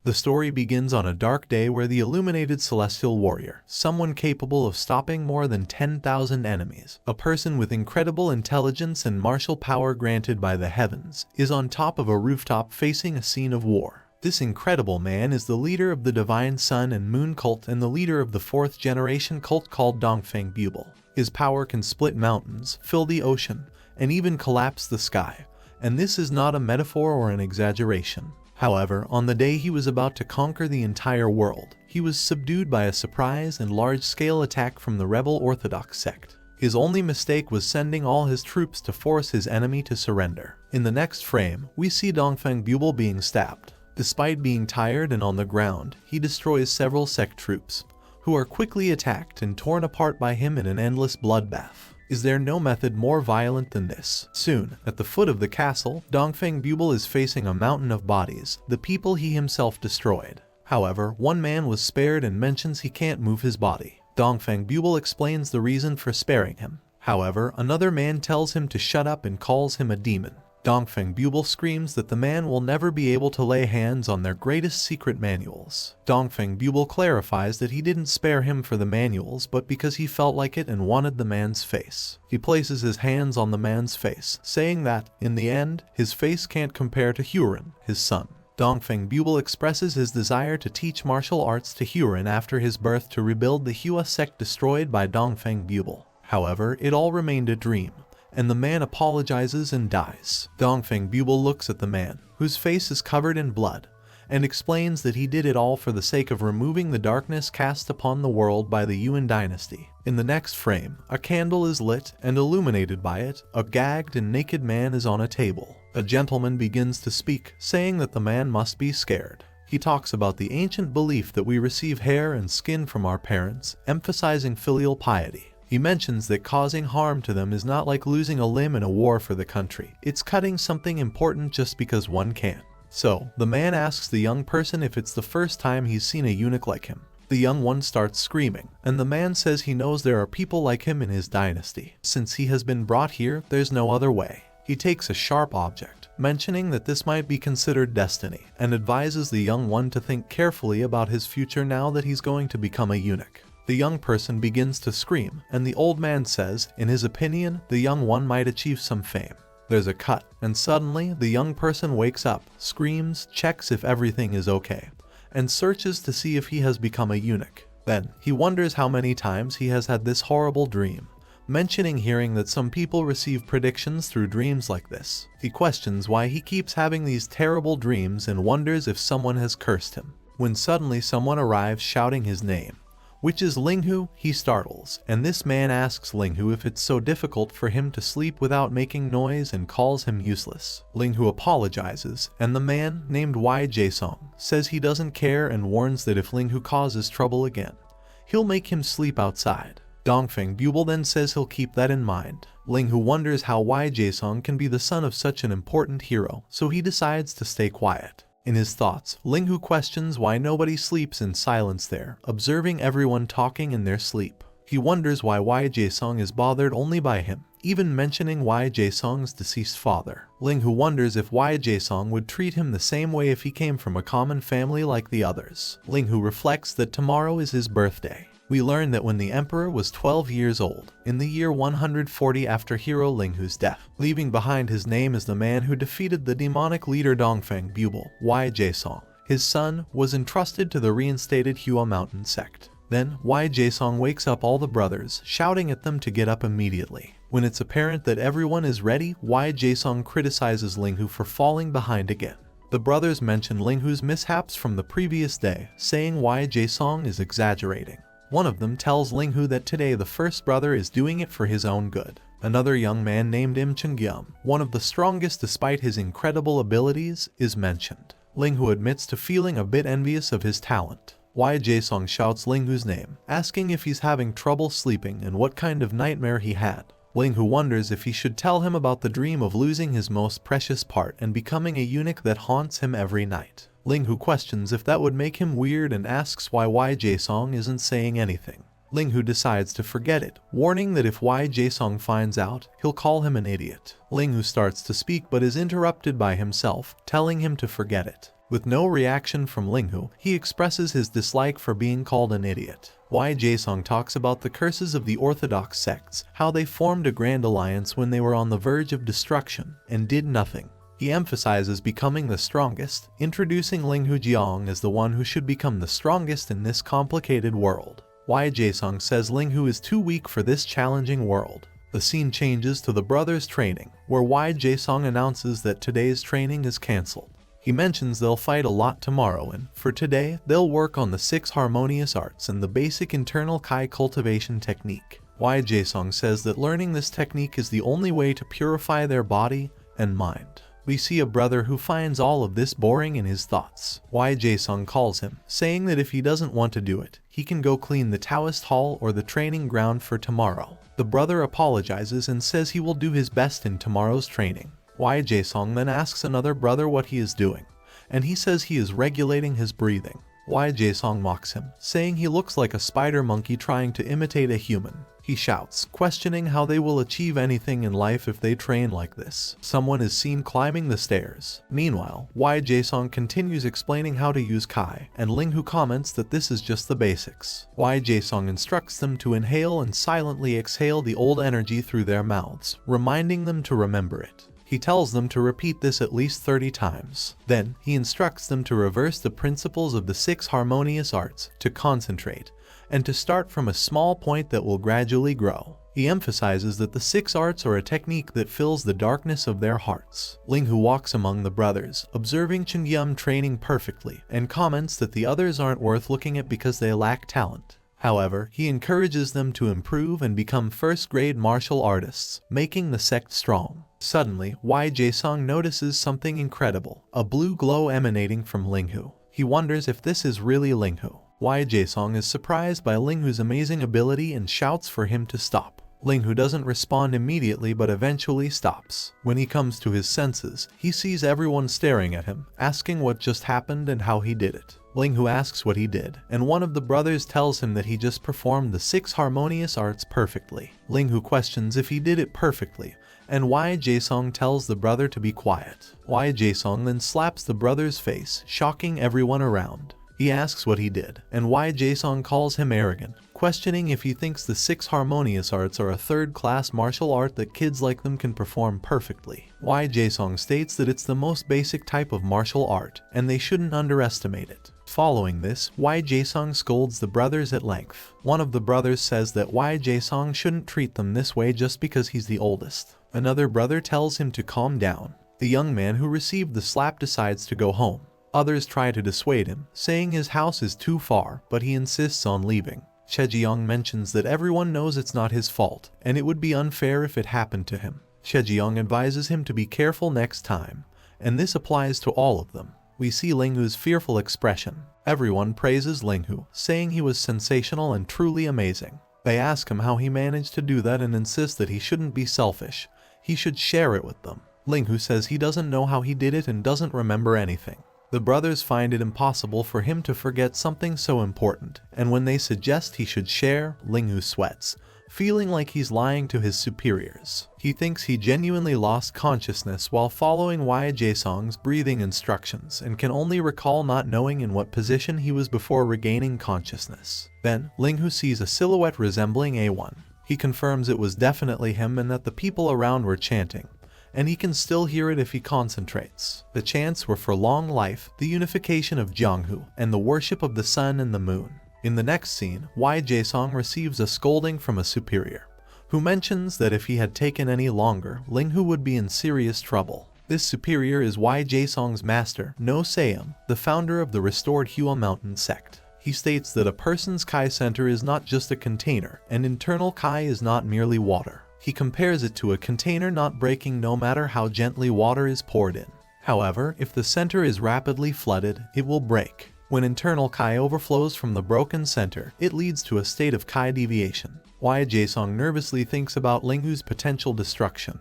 The story begins on a dark day where the illuminated celestial warrior, someone capable of stopping more than 10,000 enemies, a person with incredible intelligence and martial power granted by the heavens, is on top of a rooftop facing a scene of war. This incredible man is the leader of the divine sun and moon cult and the leader of the 4th generation cult called Dongfang Bubai. His power can split mountains, fill the ocean, and even collapse the sky, and this is not a metaphor or an exaggeration. However, on the day he was about to conquer the entire world, he was subdued by a surprise and large-scale attack from the rebel Orthodox sect. His only mistake was sending all his troops to force his enemy to surrender. In the next frame, we see Dongfang Bubai being stabbed. Despite being tired and on the ground, he destroys several sect troops, who are quickly attacked and torn apart by him in an endless bloodbath. Is there no method more violent than this? Soon, at the foot of the castle, Dongfang Bubai is facing a mountain of bodies, the people he himself destroyed. However, one man was spared and mentions he can't move his body. Dongfang Bubai explains the reason for sparing him. However, another man tells him to shut up and calls him a demon. Dongfang Bubai screams that the man will never be able to lay hands on their greatest secret manuals. Dongfang Bubai clarifies that he didn't spare him for the manuals but because he felt like it and wanted the man's face. He places his hands on the man's face, saying that, in the end, his face can't compare to Huron, his son. Dongfang Bubai expresses his desire to teach martial arts to Huron after his birth to rebuild the Hua sect destroyed by Dongfang Bubai. However, it all remained a dream, and the man apologizes and dies. Dongfang Bubai looks at the man, whose face is covered in blood, and explains that he did it all for the sake of removing the darkness cast upon the world by the Yuan dynasty. In the next frame, a candle is lit, and illuminated by it, a gagged and naked man is on a table. A gentleman begins to speak, saying that the man must be scared. He talks about the ancient belief that we receive hair and skin from our parents, emphasizing filial piety. He mentions that causing harm to them is not like losing a limb in a war for the country. It's cutting something important just because one can. So, the man asks the young person if it's the first time he's seen a eunuch like him. The young one starts screaming, and the man says he knows there are people like him in his dynasty. Since he has been brought here, there's no other way. He takes a sharp object, mentioning that this might be considered destiny, and advises the young one to think carefully about his future now that he's going to become a eunuch. The young person begins to scream, and the old man says, in his opinion, the young one might achieve some fame. There's a cut, and suddenly the young person wakes up, screams, checks if everything is okay, and searches to see if he has become a eunuch. Then, he wonders how many times he has had this horrible dream, mentioning hearing that some people receive predictions through dreams like this. He questions why he keeps having these terrible dreams and wonders if someone has cursed him. When suddenly someone arrives shouting his name, which is Linghu, he startles, and this man asks Linghu if it's so difficult for him to sleep without making noise and calls him useless. Linghu apologizes, and the man, named Jaesong, says he doesn't care and warns that if Linghu causes trouble again, he'll make him sleep outside. Dongfang Bubai then says he'll keep that in mind. Linghu wonders how Jaesong can be the son of such an important hero, so he decides to stay quiet. In his thoughts, Linghu questions why nobody sleeps in silence there, observing everyone talking in their sleep. He wonders why Jaesong is bothered only by him, even mentioning Jaesong's deceased father. Linghu wonders if Jaesong would treat him the same way if he came from a common family like the others. Linghu reflects that tomorrow is his birthday. We learn that when the emperor was 12 years old, in the year 140 after hero Linghu's death, leaving behind his name as the man who defeated the demonic leader Dongfang Bubai, Jaesong, his son, was entrusted to the reinstated Hua Mountain sect. Then, Jaesong wakes up all the brothers, shouting at them to get up immediately. When it's apparent that everyone is ready, Jaesong criticizes Linghu for falling behind again. The brothers mention Linghu's mishaps from the previous day, saying Jaesong is exaggerating. One of them tells Linghu that today the first brother is doing it for his own good. Another young man named Chungam, one of the strongest despite his incredible abilities, is mentioned. Linghu admits to feeling a bit envious of his talent. Jaesong shouts Linghu's name, asking if he's having trouble sleeping and what kind of nightmare he had. Linghu wonders if he should tell him about the dream of losing his most precious part and becoming a eunuch that haunts him every night. Linghu questions if that would make him weird and asks why Jaesong isn't saying anything. Linghu decides to forget it, warning that if Jaesong finds out, he'll call him an idiot. Linghu starts to speak but is interrupted by himself, telling him to forget it. With no reaction from Linghu, he expresses his dislike for being called an idiot. Jaesong talks about the curses of the orthodox sects, how they formed a grand alliance when they were on the verge of destruction, and did nothing. He emphasizes becoming the strongest, introducing Linghu Jiang as the one who should become the strongest in this complicated world. Jaesong says Linghu is too weak for this challenging world. The scene changes to the brothers' training, where Jaesong announces that today's training is cancelled. He mentions they'll fight a lot tomorrow and, for today, they'll work on the 6 harmonious arts and the basic internal Kai cultivation technique. Jaesong says that learning this technique is the only way to purify their body and mind. We see a brother who finds all of this boring in his thoughts. Jaesong calls him, saying that if he doesn't want to do it, he can go clean the Taoist hall or the training ground for tomorrow. The brother apologizes and says he will do his best in tomorrow's training. Jaesong then asks another brother what he is doing, and he says he is regulating his breathing. Jaesong mocks him, saying he looks like a spider monkey trying to imitate a human. He shouts, questioning how they will achieve anything in life if they train like this. Someone is seen climbing the stairs. Meanwhile, Jaesong continues explaining how to use Kai, and Linghu comments that this is just the basics. Jaesong instructs them to inhale and silently exhale the old energy through their mouths, reminding them to remember it. He tells them to repeat this at least 30 times. Then, he instructs them to reverse the principles of the 6 harmonious arts, to concentrate, and to start from a small point that will gradually grow. He emphasizes that the 6 arts are a technique that fills the darkness of their hearts. Linghu walks among the brothers, observing Chungam training perfectly, and comments that the others aren't worth looking at because they lack talent. However, he encourages them to improve and become first-grade martial artists, making the sect strong. Suddenly, Jaesong notices something incredible, a blue glow emanating from Linghu. He wonders if this is really Linghu. Jaesong is surprised by Linghu's amazing ability and shouts for him to stop. Linghu doesn't respond immediately but eventually stops. When he comes to his senses, he sees everyone staring at him, asking what just happened and how he did it. Linghu asks what he did, and one of the brothers tells him that he just performed the 6 harmonious arts perfectly. Linghu questions if he did it perfectly, and Jaesong tells the brother to be quiet. Jaesong then slaps the brother's face, shocking everyone around. He asks what he did, and Jaesong calls him arrogant, questioning if he thinks the 6 harmonious arts are a third-class martial art that kids like them can perform perfectly. Jaesong states that it's the most basic type of martial art, and they shouldn't underestimate it. Following this, Jaesong scolds the brothers at length. One of the brothers says that Jaesong shouldn't treat them this way just because he's the oldest. Another brother tells him to calm down. The young man who received the slap decides to go home. Others try to dissuade him, saying his house is too far, but he insists on leaving. Chejiang mentions that everyone knows it's not his fault, and it would be unfair if it happened to him. Chejiang advises him to be careful next time, and this applies to all of them. We see Linghu's fearful expression. Everyone praises Linghu, saying he was sensational and truly amazing. They ask him how he managed to do that and insist that he shouldn't be selfish. He should share it with them. Linghu says he doesn't know how he did it and doesn't remember anything. The brothers find it impossible for him to forget something so important, and when they suggest he should share, Linghu sweats, feeling like he's lying to his superiors. He thinks he genuinely lost consciousness while following Jaesong's breathing instructions and can only recall not knowing in what position he was before regaining consciousness. Then, Linghu sees a silhouette resembling A1. He confirms it was definitely him and that the people around were chanting, and he can still hear it if he concentrates. The chants were for long life, the unification of Jianghu, and the worship of the sun and the moon. In the next scene, Jaesong receives a scolding from a superior, who mentions that if he had taken any longer, Linghu would be in serious trouble. This superior is Jaesong's master, No Sayum, the founder of the restored Hua Mountain sect. He states that a person's Kai center is not just a container, and internal Kai is not merely water. He compares it to a container not breaking no matter how gently water is poured in. However, if the center is rapidly flooded, it will break. When internal Kai overflows from the broken center, it leads to a state of Kai deviation. Jaesong nervously thinks about Linghu's potential destruction,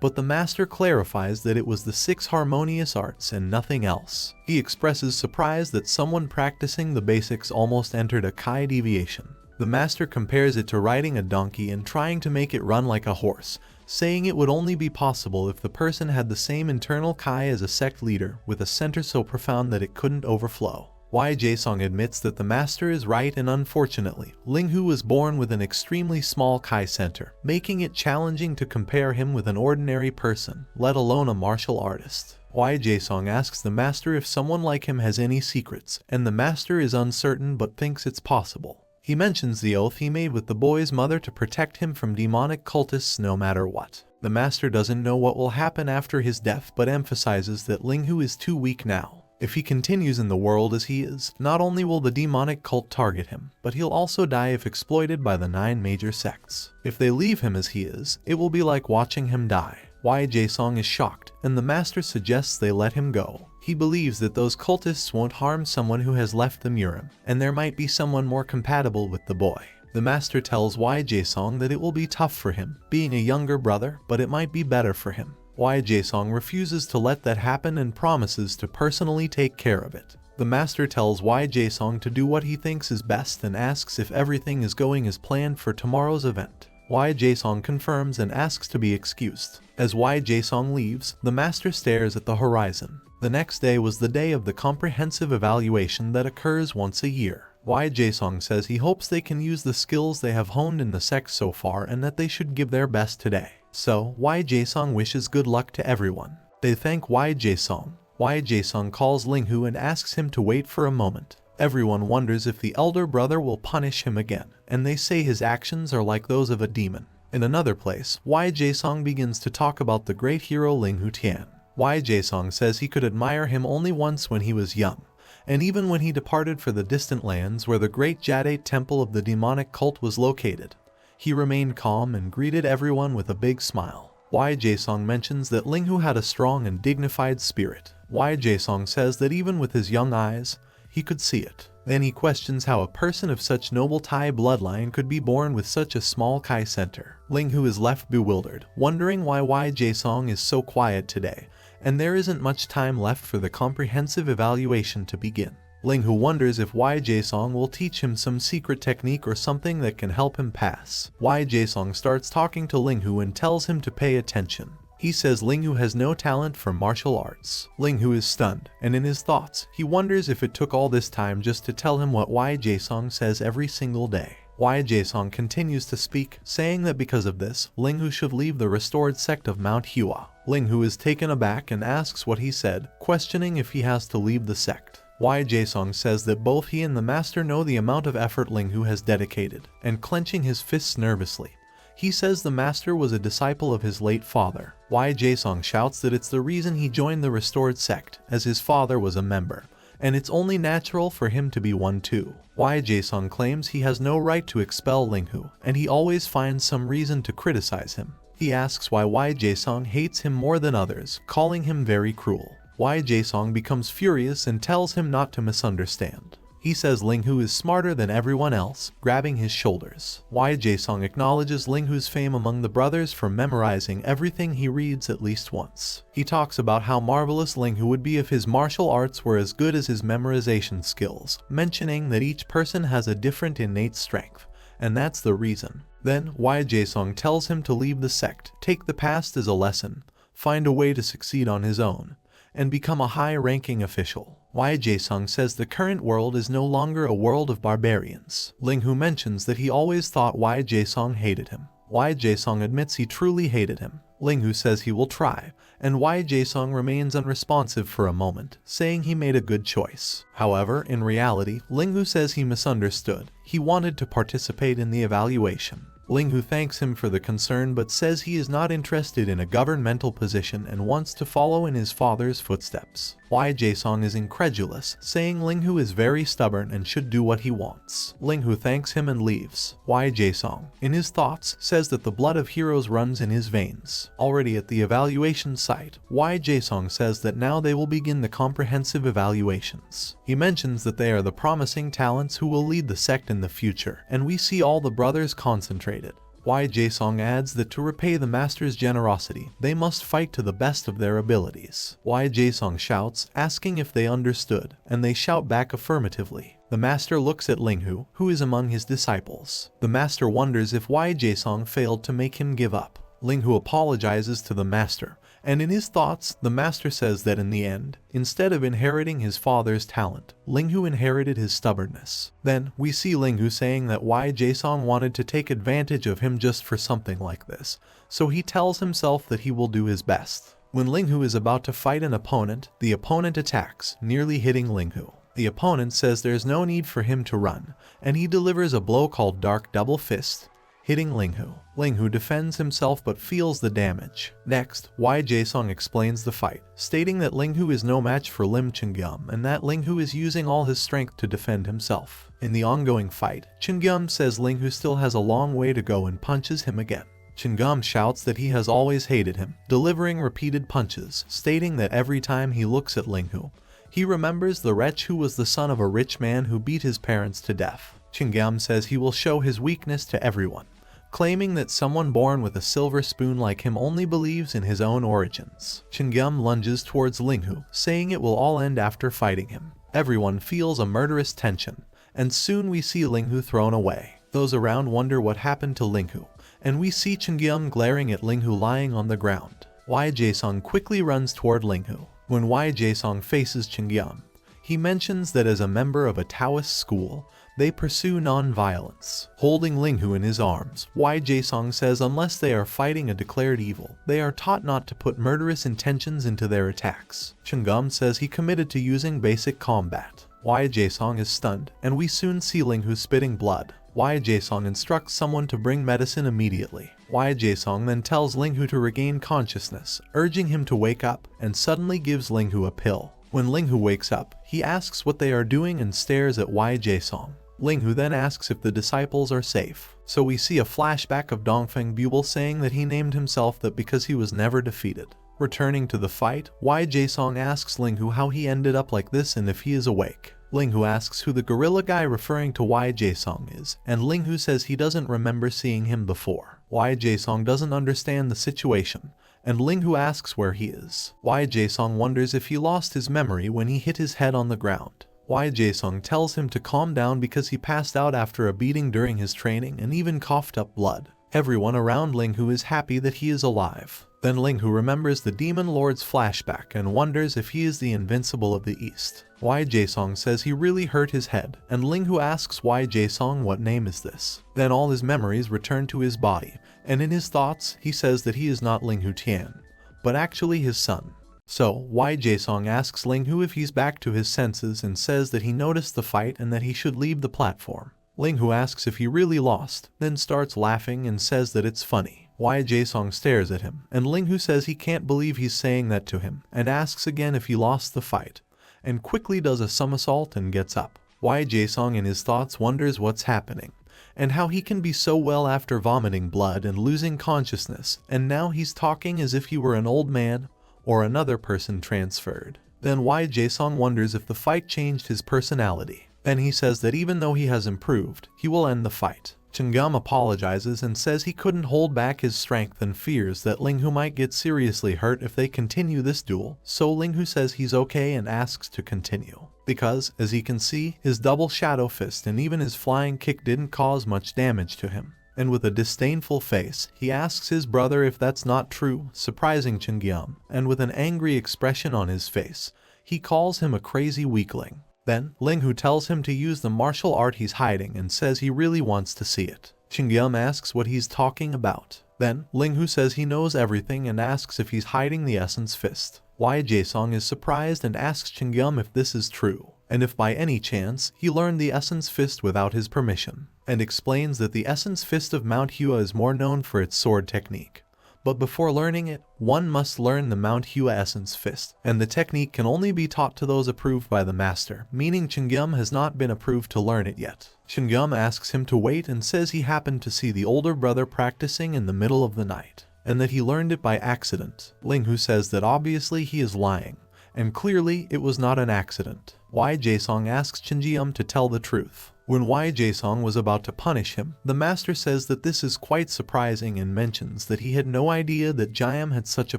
but the master clarifies that it was the 6 harmonious arts and nothing else. He expresses surprise that someone practicing the basics almost entered a Kai deviation. The master compares it to riding a donkey and trying to make it run like a horse, saying it would only be possible if the person had the same internal Kai as a sect leader, with a center so profound that it couldn't overflow. Jaesong admits that the master is right, and unfortunately, Linghu was born with an extremely small Kai center, making it challenging to compare him with an ordinary person, let alone a martial artist. Jaesong asks the master if someone like him has any secrets, and the master is uncertain but thinks it's possible. He mentions the oath he made with the boy's mother to protect him from demonic cultists no matter what. The master doesn't know what will happen after his death but emphasizes that Linghu is too weak now. If he continues in the world as he is, not only will the demonic cult target him, but he'll also die if exploited by the 9 major sects. If they leave him as he is, it will be like watching him die. Jaesong is shocked, and the master suggests they let him go. He believes that those cultists won't harm someone who has left the Murim, and there might be someone more compatible with the boy. The master tells Jaesong that it will be tough for him, being a younger brother, but it might be better for him. Jaesong refuses to let that happen and promises to personally take care of it. The master tells Jaesong to do what he thinks is best and asks if everything is going as planned for tomorrow's event. Jaesong confirms and asks to be excused. As Jaesong leaves, the master stares at the horizon. The next day was the day of the comprehensive evaluation that occurs once a year. Jaesong says he hopes they can use the skills they have honed in the sect so far and that they should give their best today. So, Jaesong wishes good luck to everyone. They thank Jaesong. Jaesong calls Linghu and asks him to wait for a moment. Everyone wonders if the elder brother will punish him again, and they say his actions are like those of a demon. In another place, Jaesong begins to talk about the great hero Linghu Tian. Jaesong says he could admire him only once when he was young, and even when he departed for the distant lands where the great Jade temple of the demonic cult was located, he remained calm and greeted everyone with a big smile. Jaesong mentions that Linghu had a strong and dignified spirit. Jaesong says that even with his young eyes, he could see it. Then he questions how a person of such noble Tai bloodline could be born with such a small Kai center. Linghu is left bewildered, wondering why Jaesong is so quiet today, and there isn't much time left for the comprehensive evaluation to begin. Linghu wonders if Jaesong will teach him some secret technique or something that can help him pass. Jaesong starts talking to Linghu and tells him to pay attention. He says Linghu has no talent for martial arts. Linghu is stunned, and in his thoughts, he wonders if it took all this time just to tell him what Jaesong says every single day. Jaesong continues to speak, saying that because of this, Linghu should leave the restored sect of Mount Hua. Linghu is taken aback and asks what he said, questioning if he has to leave the sect. Jaesong says that both he and the master know the amount of effort Linghu has dedicated, and clenching his fists nervously, he says the master was a disciple of his late father. Jaesong shouts that it's the reason he joined the restored sect, as his father was a member, and it's only natural for him to be one too. Jaesong claims he has no right to expel Linghu, and he always finds some reason to criticize him. He asks why Jaesong hates him more than others, calling him very cruel. Jaesong becomes furious and tells him not to misunderstand. He says Linghu is smarter than everyone else, grabbing his shoulders. Jaesong acknowledges Linghu's fame among the brothers for memorizing everything he reads at least once. He talks about how marvelous Linghu would be if his martial arts were as good as his memorization skills, mentioning that each person has a different innate strength, and that's the reason. Then, Jaesong tells him to leave the sect, take the past as a lesson, find a way to succeed on his own, and become a high-ranking official. Jaesong says the current world is no longer a world of barbarians. Linghu mentions that he always thought Jaesong hated him. Jaesong admits he truly hated him. Linghu says he will try, and Jaesong remains unresponsive for a moment, saying he made a good choice. However, in reality, Linghu says he misunderstood. He wanted to participate in the evaluation. Linghu thanks him for the concern but says he is not interested in a governmental position and wants to follow in his father's footsteps. Jaesong is incredulous, saying Linghu is very stubborn and should do what he wants. Linghu thanks him and leaves. Jaesong, in his thoughts, says that the blood of heroes runs in his veins. Already at the evaluation site, Jaesong says that now they will begin the comprehensive evaluations. He mentions that they are the promising talents who will lead the sect in the future, and we see all the brothers concentrated. Jaesong adds that to repay the master's generosity, they must fight to the best of their abilities. Jaesong shouts, asking if they understood, and they shout back affirmatively. The master looks at Linghu, who is among his disciples. The master wonders if Jaesong failed to make him give up. Linghu apologizes to the master, and in his thoughts, the master says that in the end, instead of inheriting his father's talent, Linghu inherited his stubbornness. Then, we see Linghu saying that Wei Jaesong wanted to take advantage of him just for something like this, so he tells himself that he will do his best. When Linghu is about to fight an opponent, the opponent attacks, nearly hitting Linghu. The opponent says there's no need for him to run, and he delivers a blow called Dark Double Fist, hitting Linghu. Linghu defends himself but feels the damage. Next, Wei Jaesong explains the fight, stating that Linghu is no match for Lim Chungam and that Linghu is using all his strength to defend himself. In the ongoing fight, Chungam says Linghu still has a long way to go and punches him again. Chungam shouts that he has always hated him, delivering repeated punches, stating that every time he looks at Linghu, he remembers the wretch who was the son of a rich man who beat his parents to death. Chungam says he will show his weakness to everyone, claiming that someone born with a silver spoon like him only believes in his own origins. Chungam lunges towards Linghu, saying it will all end after fighting him. Everyone feels a murderous tension, and soon we see Linghu thrown away. Those around wonder what happened to Linghu, and we see Chungam glaring at Linghu lying on the ground. Wei Jaesong quickly runs toward Linghu. When Wei Jaesong faces Chungam, he mentions that as a member of a Taoist school, they pursue non-violence. Holding Linghu in his arms, Wei Jaesong says unless they are fighting a declared evil, they are taught not to put murderous intentions into their attacks. Chungam says he committed to using basic combat. Wei Jaesong is stunned, and we soon see Linghu spitting blood. Wei Jaesong instructs someone to bring medicine immediately. Wei Jaesong then tells Linghu to regain consciousness, urging him to wake up, and suddenly gives Linghu a pill. When Linghu wakes up, he asks what they are doing and stares at Wei Jaesong. Linghu then asks if the disciples are safe. So we see a flashback of Dongfang Bubai saying that he named himself that because he was never defeated. Returning to the fight, Wei Jaesong asks Linghu how he ended up like this and if he is awake. Linghu asks who the gorilla guy referring to Wei Jaesong is, and Linghu says he doesn't remember seeing him before. Wei Jaesong doesn't understand the situation, and Linghu asks where he is. Wei Jaesong wonders if he lost his memory when he hit his head on the ground. Wei Jaesong tells him to calm down because he passed out after a beating during his training and even coughed up blood. Everyone around Linghu is happy that he is alive. Then Linghu remembers the Demon Lord's flashback and wonders if he is the Invincible of the East. Wei Jaesong says he really hurt his head, and Linghu asks Wei Jaesong what name is this. Then all his memories return to his body, and in his thoughts he says that he is not Linghu Tian, but actually his son. So, Wei Jaesong asks Linghu if he's back to his senses and says that he noticed the fight and that he should leave the platform. Linghu asks if he really lost, then starts laughing and says that it's funny. Wei Jaesong stares at him, and Linghu says he can't believe he's saying that to him, and asks again if he lost the fight, and quickly does a somersault and gets up. Wei Jaesong in his thoughts wonders what's happening, and how he can be so well after vomiting blood and losing consciousness, and now he's talking as if he were an old man, or another person transferred. Then Wei Jaesong wonders if the fight changed his personality. Then he says that even though he has improved, he will end the fight. Chungam apologizes and says he couldn't hold back his strength and fears that Linghu might get seriously hurt if they continue this duel, so Linghu says he's okay and asks to continue. Because, as he can see, his double shadow fist and even his flying kick didn't cause much damage to him. And with a disdainful face, he asks his brother if that's not true, surprising Chungam, and with an angry expression on his face, he calls him a crazy weakling. Then, Linghu tells him to use the martial art he's hiding and says he really wants to see it. Chungam asks what he's talking about. Then, Linghu says he knows everything and asks if he's hiding the Essence Fist. Wei Jaesong is surprised and asks Chungam if this is true, and if by any chance he learned the Essence Fist without his permission, and explains that the Essence Fist of MANHUA is more known for its sword technique. But before learning it, one must learn the MANHUA Essence Fist, and the technique can only be taught to those approved by the master, meaning Chungam has not been approved to learn it yet. Chungam asks him to wait and says he happened to see the older brother practicing in the middle of the night, and that he learned it by accident. Linghu says that obviously he is lying, and clearly it was not an accident. Wei Jaesong asks Chungam to tell the truth. When Wei Jaesong was about to punish him, the master says that this is quite surprising and mentions that he had no idea that Jianghu had such a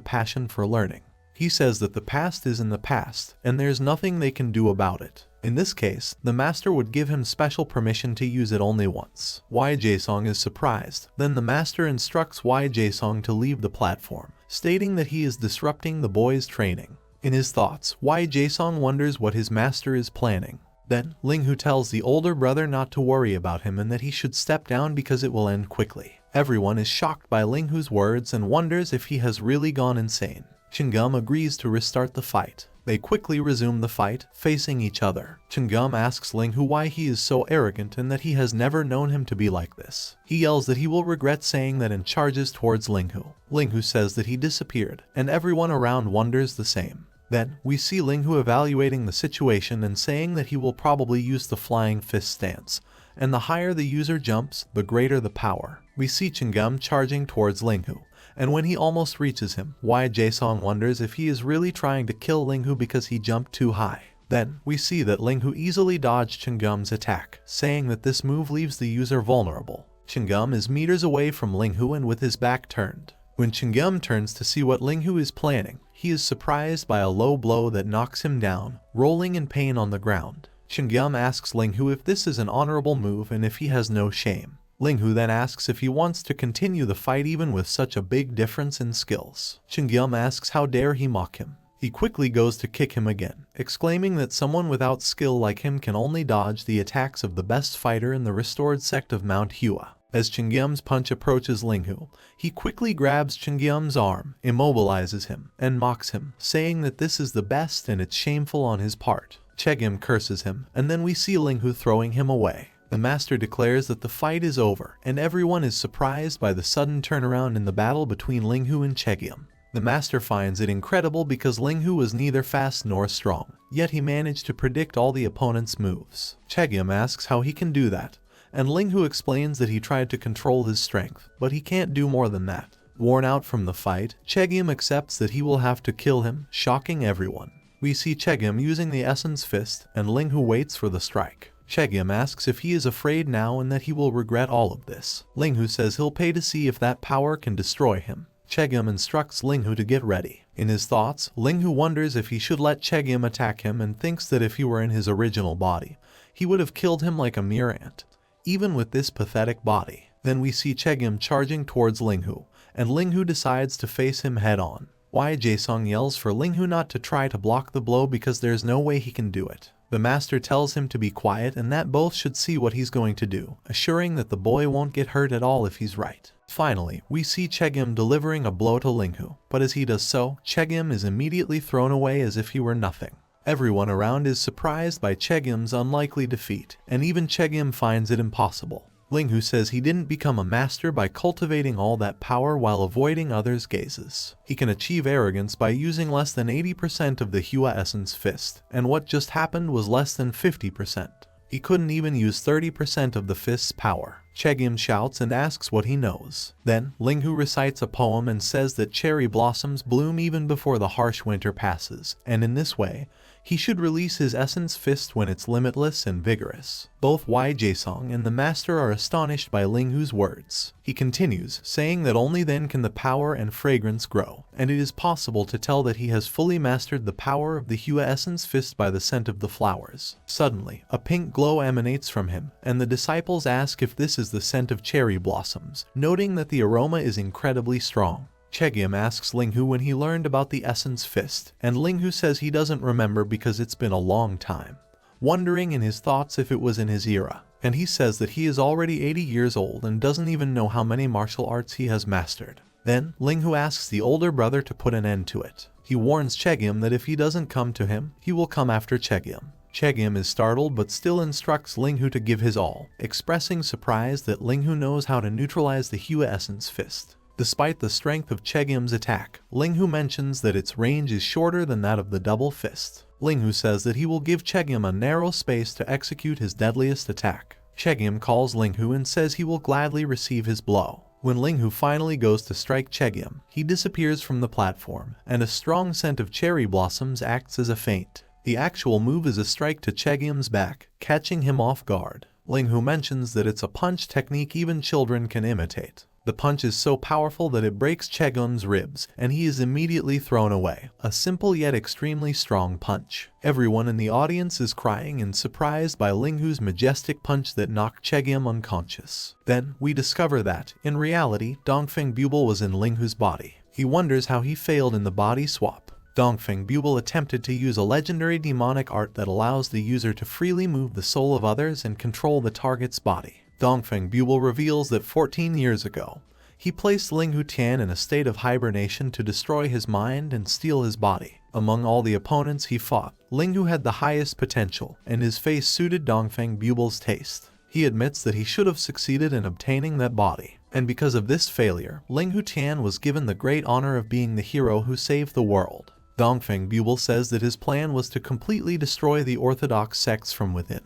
passion for learning. He says that the past is in the past, and there's nothing they can do about it. In this case, the master would give him special permission to use it only once. Jaesong is surprised. Then the master instructs Jaesong to leave the platform, stating that he is disrupting the boy's training. In his thoughts, Jaesong wonders what his master is planning. Then, Linghu tells the older brother not to worry about him and that he should step down because it will end quickly. Everyone is shocked by Linghu's words and wonders if he has really gone insane. Chungam agrees to restart the fight. They quickly resume the fight, facing each other. Chungam asks Linghu why he is so arrogant and that he has never known him to be like this. He yells that he will regret saying that and charges towards Linghu. Linghu says that he disappeared, and everyone around wonders the same. Then, we see Linghu evaluating the situation and saying that he will probably use the flying fist stance, and the higher the user jumps, the greater the power. We see Chungam charging towards Linghu, and when he almost reaches him, Jaesong wonders if he is really trying to kill Linghu because he jumped too high. Then, we see that Linghu easily dodged Chungam's attack, saying that this move leaves the user vulnerable. Chungam is meters away from Linghu and with his back turned. When Chungam turns to see what Linghu is planning, he is surprised by a low blow that knocks him down, rolling in pain on the ground. Chungam asks Linghu if this is an honorable move and if he has no shame. Linghu then asks if he wants to continue the fight even with such a big difference in skills. Chungam asks how dare he mock him. He quickly goes to kick him again, exclaiming that someone without skill like him can only dodge the attacks of the best fighter in the restored sect of Manhwa. As Chungam's punch approaches Linghu, he quickly grabs Chungam's arm, immobilizes him, and mocks him, saying that this is the best and it's shameful on his part. Chungam curses him, and then we see Linghu throwing him away. The master declares that the fight is over, and everyone is surprised by the sudden turnaround in the battle between Linghu and Chungam. The master finds it incredible because Linghu was neither fast nor strong, yet he managed to predict all the opponent's moves. Chungam asks how he can do that, and Linghu explains that he tried to control his strength, but he can't do more than that. Worn out from the fight, Chungam accepts that he will have to kill him, shocking everyone. We see Chungam using the Essence Fist, and Linghu waits for the strike. Chungam asks if he is afraid now and that he will regret all of this. Linghu says he'll pay to see if that power can destroy him. Chungam instructs Linghu to get ready. In his thoughts, Linghu wonders if he should let Chungam attack him and thinks that if he were in his original body, he would have killed him like a mere ant. Even with this pathetic body. Then we see Chungam charging towards Linghu, and Linghu decides to face him head-on. Jaesong yells for Linghu not to try to block the blow because there's no way he can do it. The master tells him to be quiet and that both should see what he's going to do, assuring that the boy won't get hurt at all if he's right. Finally, we see Chungam delivering a blow to Linghu, but as he does so, Chungam is immediately thrown away as if he were nothing. Everyone around is surprised by Chungam's unlikely defeat, and even Chungam finds it impossible. Linghu says he didn't become a master by cultivating all that power while avoiding others' gazes. He can achieve arrogance by using less than 80% of the Hua Essence Fist, and what just happened was less than 50%. He couldn't even use 30% of the fist's power. Chungam shouts and asks what he knows. Then, Linghu recites a poem and says that cherry blossoms bloom even before the harsh winter passes, and in this way, he should release his Essence Fist when it's limitless and vigorous. Both Jaesong and the master are astonished by Linghu's words. He continues, saying that only then can the power and fragrance grow, and it is possible to tell that he has fully mastered the power of the Hua Essence Fist by the scent of the flowers. Suddenly, a pink glow emanates from him, and the disciples ask if this is the scent of cherry blossoms, noting that the aroma is incredibly strong. Chungam asks Linghu when he learned about the Essence Fist, and Linghu says he doesn't remember because it's been a long time, wondering in his thoughts if it was in his era, and he says that he is already 80 years old and doesn't even know how many martial arts he has mastered. Then, Linghu asks the older brother to put an end to it. He warns Chungam that if he doesn't come to him, he will come after Chungam. Chungam is startled but still instructs Linghu to give his all, expressing surprise that Linghu knows how to neutralize the Hua Essence Fist. Despite the strength of Chungam's attack, Linghu mentions that its range is shorter than that of the double fist. Linghu says that he will give Chungam a narrow space to execute his deadliest attack. Chungam calls Linghu and says he will gladly receive his blow. When Linghu finally goes to strike Chungam, he disappears from the platform, and a strong scent of cherry blossoms acts as a feint. The actual move is a strike to Chungam's back, catching him off guard. Linghu mentions that it's a punch technique even children can imitate. The punch is so powerful that it breaks Chungam's ribs, and he is immediately thrown away. A simple yet extremely strong punch. Everyone in the audience is crying and surprised by Linghu's majestic punch that knocked Chungam unconscious. Then, we discover that, in reality, Dongfang Bubai was in Linghu's body. He wonders how he failed in the body swap. Dongfang Bubai attempted to use a legendary demonic art that allows the user to freely move the soul of others and control the target's body. Dongfang Bubai reveals that 14 years ago, he placed Linghu Tian in a state of hibernation to destroy his mind and steal his body. Among all the opponents he fought, Linghu had the highest potential, and his face suited Dongfang Bubai's taste. He admits that he should have succeeded in obtaining that body, and because of this failure, Linghu Tian was given the great honor of being the hero who saved the world. Dongfang Bubai says that his plan was to completely destroy the orthodox sects from within,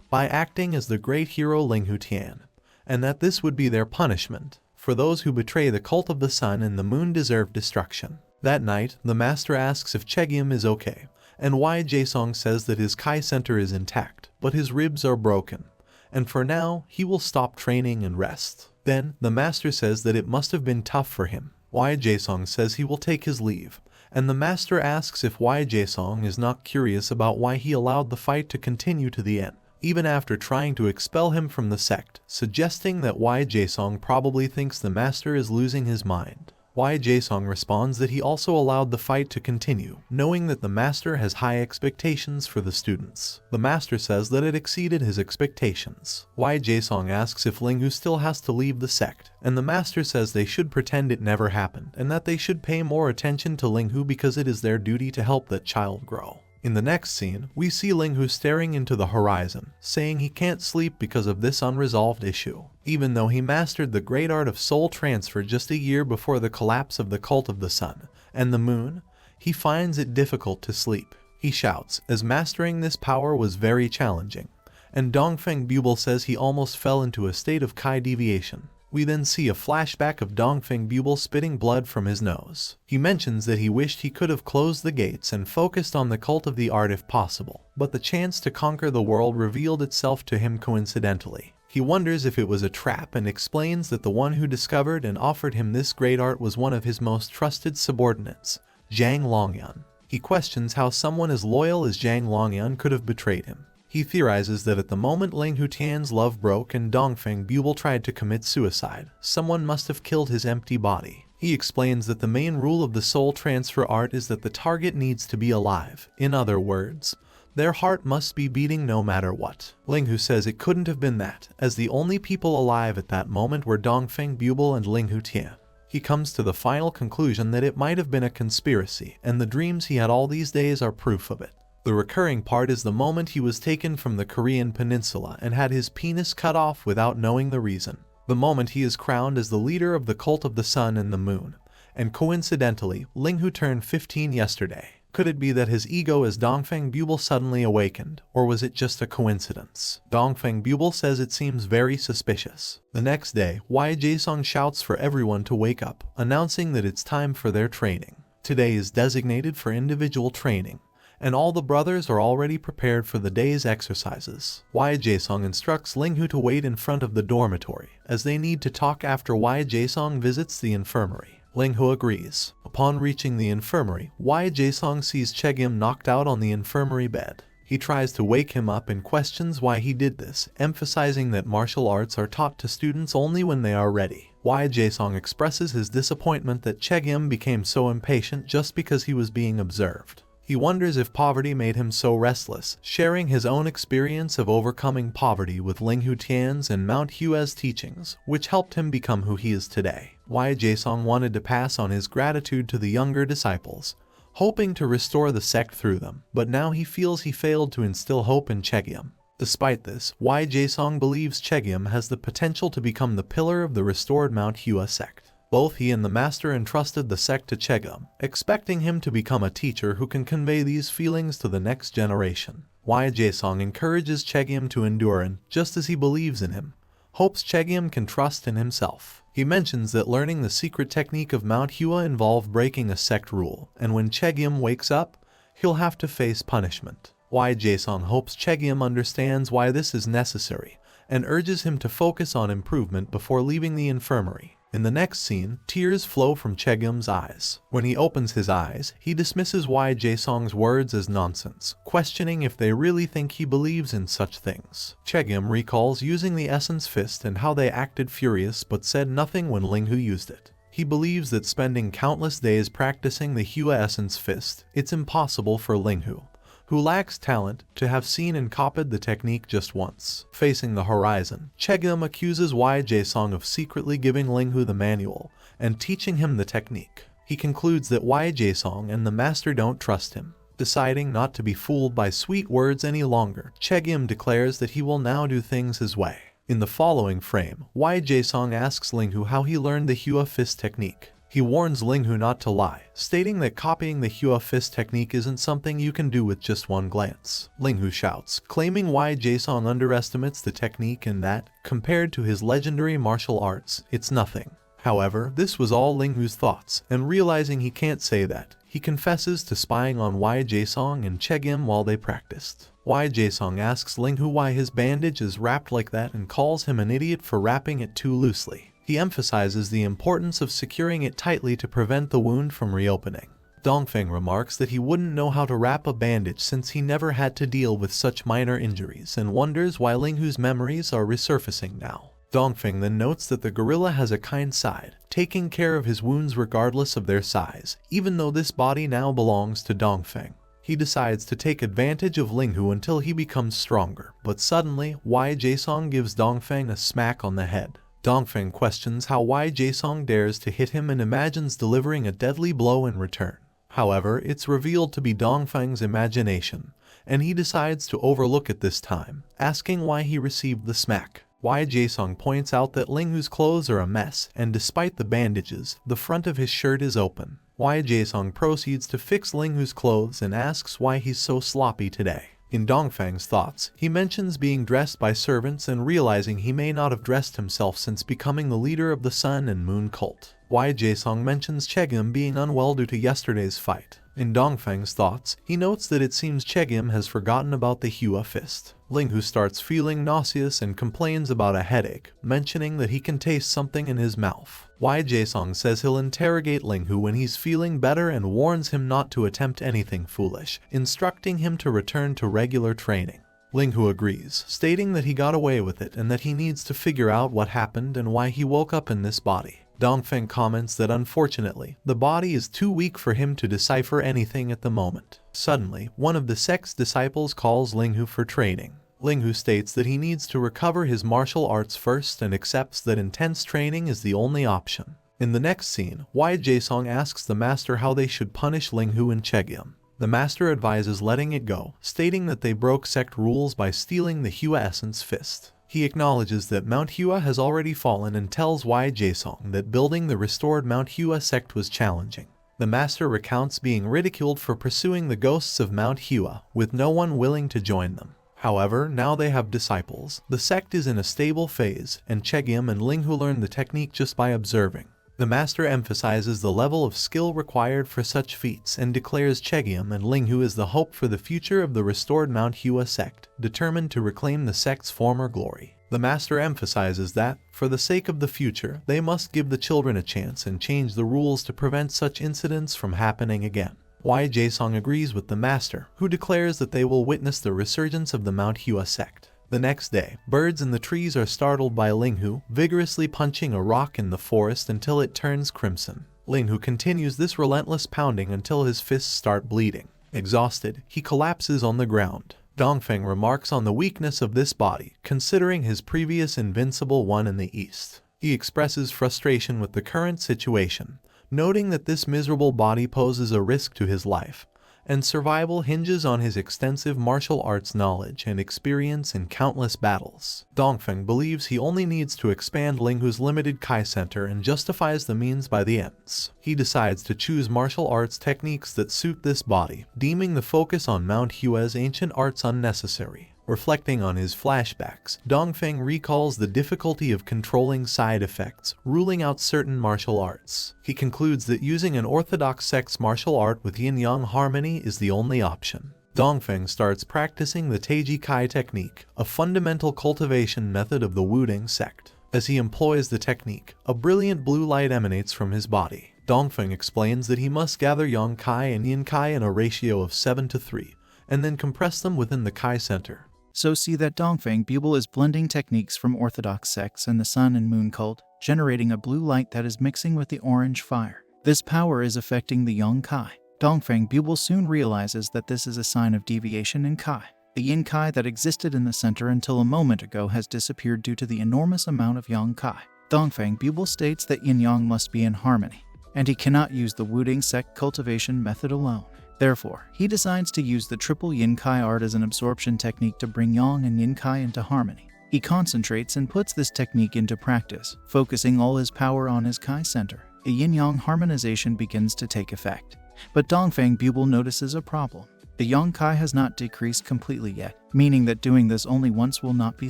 by acting as the great hero Linghu Tian, and that this would be their punishment, for those who betray the cult of the sun and the moon deserve destruction. That night, the master asks if Chungam is okay, and Wai Jaesong says that his Kai center is intact, but his ribs are broken, and for now, he will stop training and rest. Then, the master says that it must have been tough for him. Wai Jaesong says he will take his leave, and the master asks if Wai Jaesong is not curious about why he allowed the fight to continue to the end, even after trying to expel him from the sect, suggesting that Wai Jaesong probably thinks the master is losing his mind. Wai Jaesong responds that he also allowed the fight to continue, knowing that the master has high expectations for the students. The master says that it exceeded his expectations. Wai Jaesong asks if Linghu still has to leave the sect, and the master says they should pretend it never happened, and that they should pay more attention to Linghu because it is their duty to help that child grow. In the next scene, we see Linghu staring into the horizon, saying he can't sleep because of this unresolved issue. Even though he mastered the great art of soul transfer just a year before the collapse of the cult of the sun and the moon, he finds it difficult to sleep. He shouts, as mastering this power was very challenging, and Dongfang Bubai says he almost fell into a state of Kai deviation. We then see a flashback of Dongfang Bubai spitting blood from his nose. He mentions that he wished he could have closed the gates and focused on the cult of the art if possible, but the chance to conquer the world revealed itself to him coincidentally. He wonders if it was a trap and explains that the one who discovered and offered him this great art was one of his most trusted subordinates, Zhang Longyan. He questions how someone as loyal as Zhang Longyan could have betrayed him. He theorizes that at the moment Linghu Tian's love broke and Dongfang Bubai tried to commit suicide, someone must have killed his empty body. He explains that the main rule of the soul transfer art is that the target needs to be alive. In other words, their heart must be beating no matter what. Linghu says it couldn't have been that, as the only people alive at that moment were Dongfang Bubai and Linghu Tian. He comes to the final conclusion that it might have been a conspiracy, and the dreams he had all these days are proof of it. The recurring part is the moment he was taken from the Korean peninsula and had his penis cut off without knowing the reason. The moment he is crowned as the leader of the cult of the sun and the moon. And coincidentally, Linghu turned 15 yesterday. Could it be that his ego as Dongfang Bubai suddenly awakened, or was it just a coincidence? Dongfang Bubai says it seems very suspicious. The next day, Wai Jaesong shouts for everyone to wake up, announcing that it's time for their training. Today is designated for individual training, and all the brothers are already prepared for the day's exercises. Wai Jaesong instructs Linghu to wait in front of the dormitory, as they need to talk after Wai Jaesong visits the infirmary. Linghu agrees. Upon reaching the infirmary, Wai Jaesong sees Chungam knocked out on the infirmary bed. He tries to wake him up and questions why he did this, emphasizing that martial arts are taught to students only when they are ready. Wai Jaesong expresses his disappointment that Chungam became so impatient just because he was being observed. He wonders if poverty made him so restless, sharing his own experience of overcoming poverty with Linghu Tian's and MANHWA's teachings, which helped him become who he is today. Wai Jaesong wanted to pass on his gratitude to the younger disciples, hoping to restore the sect through them, but now he feels he failed to instill hope in Chungam. Despite this, Wai Jaesong believes Chungam has the potential to become the pillar of the restored MANHWA sect. Both he and the master entrusted the sect to Chungam, expecting him to become a teacher who can convey these feelings to the next generation. Wai Jaesong encourages Chungam to endure and, just as he believes in him, hopes Chungam can trust in himself. He mentions that learning the secret technique of MANHWA involved breaking a sect rule, and when Chungam wakes up, he'll have to face punishment. Wai Jaesong hopes Chungam understands why this is necessary, and urges him to focus on improvement before leaving the infirmary. In the next scene, tears flow from Chungam's eyes. When he opens his eyes, he dismisses Jaesong's words as nonsense, questioning if they really think he believes in such things. Chungam recalls using the Essence Fist and how they acted furious but said nothing when Linghu used it. He believes that spending countless days practicing the Hua Essence Fist, it's impossible for Linghu, who lacks talent, to have seen and copied the technique just once. Facing the horizon, Chungam accuses Jaesong of secretly giving Linghu the manual and teaching him the technique. He concludes that Jaesong and the master don't trust him. Deciding not to be fooled by sweet words any longer, Chungam declares that he will now do things his way. In the following frame, Jaesong asks Linghu how he learned the Hua Fist technique. He warns Linghu not to lie, stating that copying the Hua Fist technique isn't something you can do with just one glance. Linghu shouts, claiming Jaesong underestimates the technique and that, compared to his legendary martial arts, it's nothing. However, this was all Linghu's thoughts, and realizing he can't say that, he confesses to spying on Jaesong and Chungam while they practiced. Jaesong asks Linghu why his bandage is wrapped like that and calls him an idiot for wrapping it too loosely. He emphasizes the importance of securing it tightly to prevent the wound from reopening. Dongfang remarks that he wouldn't know how to wrap a bandage since he never had to deal with such minor injuries and wonders why Linghu's memories are resurfacing now. Dongfang then notes that the gorilla has a kind side, taking care of his wounds regardless of their size, even though this body now belongs to Dongfang. He decides to take advantage of Linghu until he becomes stronger, but suddenly, Jaesong gives Dongfang a smack on the head. Dongfang questions how Jaesong dares to hit him and imagines delivering a deadly blow in return. However, it's revealed to be Dongfang's imagination, and he decides to overlook it this time, asking why he received the smack. Jaesong points out that Linghu's clothes are a mess, and despite the bandages, the front of his shirt is open. Jaesong proceeds to fix Linghu's clothes and asks why he's so sloppy today. In Dongfang's thoughts, he mentions being dressed by servants and realizing he may not have dressed himself since becoming the leader of the Sun and Moon cult. Jaesong mentions Chungam being unwell due to yesterday's fight. In Dongfang's thoughts, he notes that it seems Chungam has forgotten about the Hua Fist. Linghu starts feeling nauseous and complains about a headache, mentioning that he can taste something in his mouth. Jaesong says he'll interrogate Linghu when he's feeling better and warns him not to attempt anything foolish, instructing him to return to regular training. Linghu agrees, stating that he got away with it and that he needs to figure out what happened and why he woke up in this body. Dongfang comments that unfortunately, the body is too weak for him to decipher anything at the moment. Suddenly, one of the sect's disciples calls Linghu for training. Linghu states that he needs to recover his martial arts first and accepts that intense training is the only option. In the next scene, Jaesong asks the master how they should punish Linghu and Chungam. The master advises letting it go, stating that they broke sect rules by stealing the Hua Essence Fist. He acknowledges that Mount Hua has already fallen and tells Jaesong that building the restored Mount Hua sect was challenging. The master recounts being ridiculed for pursuing the ghosts of Mount Hua, with no one willing to join them. However, now they have disciples. The sect is in a stable phase, and Chungam and Linghu learn the technique just by observing. The master emphasizes the level of skill required for such feats and declares Chungam and Linghu as the hope for the future of the restored Mount Hua sect, determined to reclaim the sect's former glory. The master emphasizes that, for the sake of the future, they must give the children a chance and change the rules to prevent such incidents from happening again. Jaesong agrees with the master, who declares that they will witness the resurgence of the Mount Hua sect. The next day, birds in the trees are startled by Linghu, vigorously punching a rock in the forest until it turns crimson. Linghu continues this relentless pounding until his fists start bleeding. Exhausted, he collapses on the ground. Dongfang remarks on the weakness of this body, considering his previous invincible one in the east. He expresses frustration with the current situation, noting that this miserable body poses a risk to his life, and survival hinges on his extensive martial arts knowledge and experience in countless battles. Dongfang believes he only needs to expand Linghu's limited Kai Center and justifies the means by the ends. He decides to choose martial arts techniques that suit this body, deeming the focus on Mount Hua's ancient arts unnecessary. Reflecting on his flashbacks, Dongfang recalls the difficulty of controlling side effects, ruling out certain martial arts. He concludes that using an orthodox sect's martial art with yin-yang harmony is the only option. Dongfang starts practicing the Taiji Kai technique, a fundamental cultivation method of the Wuding sect. As he employs the technique, a brilliant blue light emanates from his body. Dongfang explains that he must gather Yang Kai and Yin Kai in a ratio of 7:3, and then compress them within the Kai center. So see that Dongfang Bubai is blending techniques from orthodox sects and the sun and moon cult, generating a blue light that is mixing with the orange fire. This power is affecting the Yang Kai. Dongfang Bubai soon realizes that this is a sign of deviation in Kai. The Yin Kai that existed in the center until a moment ago has disappeared due to the enormous amount of Yang Kai. Dongfang Bubai states that yin-yang must be in harmony, and he cannot use the Wuding sect cultivation method alone. Therefore, he decides to use the triple Yin Kai art as an absorption technique to bring Yang and Yin Kai into harmony. He concentrates and puts this technique into practice, focusing all his power on his Kai center. A yin-yang harmonization begins to take effect. But Dongfang Bubai notices a problem. The Yang Kai has not decreased completely yet, meaning that doing this only once will not be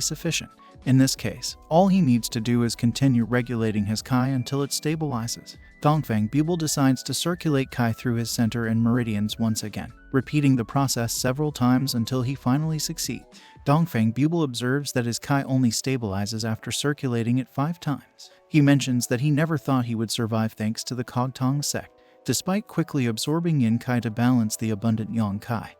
sufficient. In this case, all he needs to do is continue regulating his Kai until it stabilizes. Dongfang Bubai decides to circulate Kai through his center and meridians once again, repeating the process several times until he finally succeeds. Dongfang Bubai observes that his Kai only stabilizes after circulating it 5 times. He mentions that he never thought he would survive thanks to the Kogtong sect, despite quickly absorbing Yin Kai to balance the abundant Yang Kai.